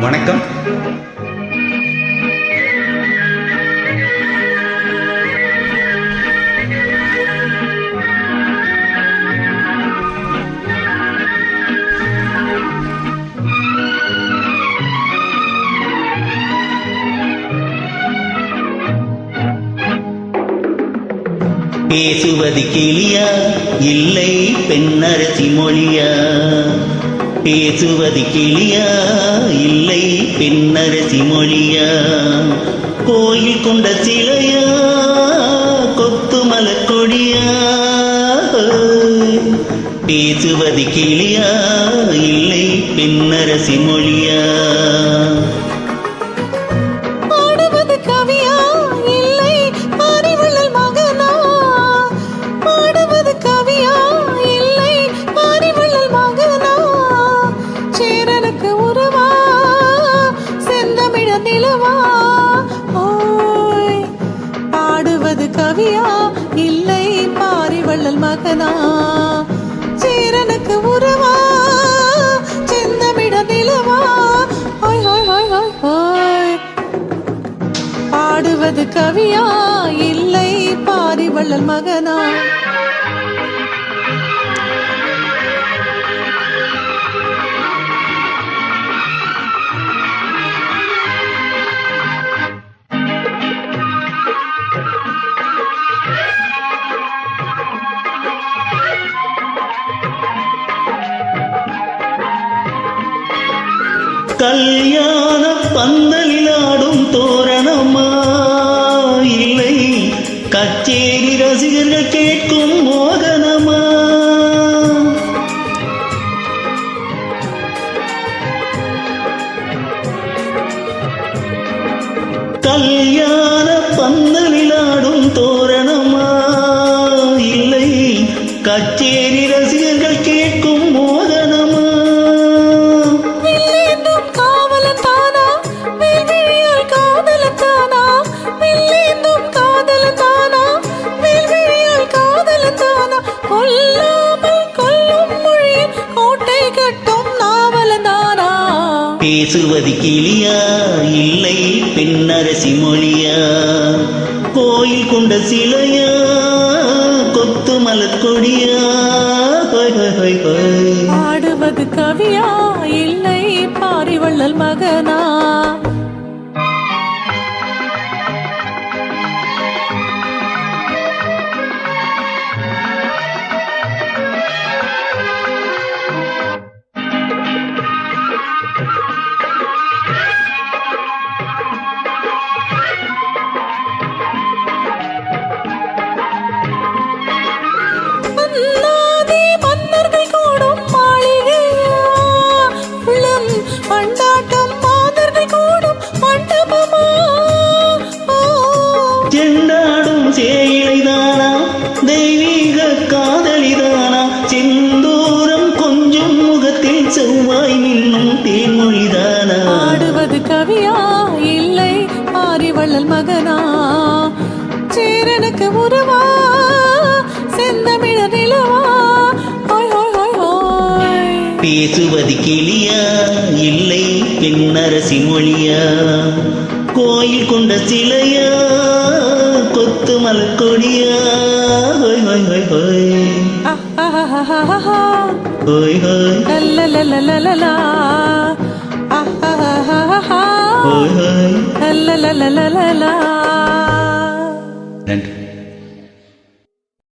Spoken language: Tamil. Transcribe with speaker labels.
Speaker 1: வணக்கம். பேசுவது கிளியா இல்லை பெண்ணரசி மொழியா? பேசுவது கிளியா இல்லை பெண்ணரசி மொழியா? கோயில் கொண்ட சிலையா கொத்து மலக்கொடியா? பேசுவது கிளியா இல்லை பெண்ணரசி மொழியா?
Speaker 2: பாடுவது கவியா இல்லை பாரிவள்ளல் மகனா? சேரனுக்கு உறவா செந்தமிழ நிலவா? பாடுவது கவியா இல்லை பாரிவள்ளல் மகனா?
Speaker 1: கல்யாண பந்தலில் ஆடும் தோரணமா இல்லை கச்சேரி ரசிகர்கள் கேட்கும் மோகனமா? கல்யாண பந்தலில் ஆடும் தோரணமா இல்லை கச்சேரி ரசிகர்கள் கேட்கும் மோகனமா? பேசுவது கிளியா இல்லை பெண்ணரசி மொழியா? கோயில் கொண்ட சிலையா கொத்து மலக்கொடியா?
Speaker 2: பாடுவது கவியா இல்லை பாரிவள்ளல் மகனா?
Speaker 1: செண்டாடும் சேயிலைதானா தெய்வீக காதலிதானா? செந்தூரம் கொஞ்சம் முகத்தில் செவ்வாய் மின்னும் தேன்மொழிதானா?
Speaker 2: பாடுவது கவியா இல்லை பாரிவள்ளல் மகனா? சேரனுக்கு உறவா செந்தமிழ நிலவா?
Speaker 1: பேசுவது கிளியா இல்லை பெண்ணரசி மொழியா? கோயில் கொண்ட சிலையா கொத்து மலக்கொடியா? நன்றி.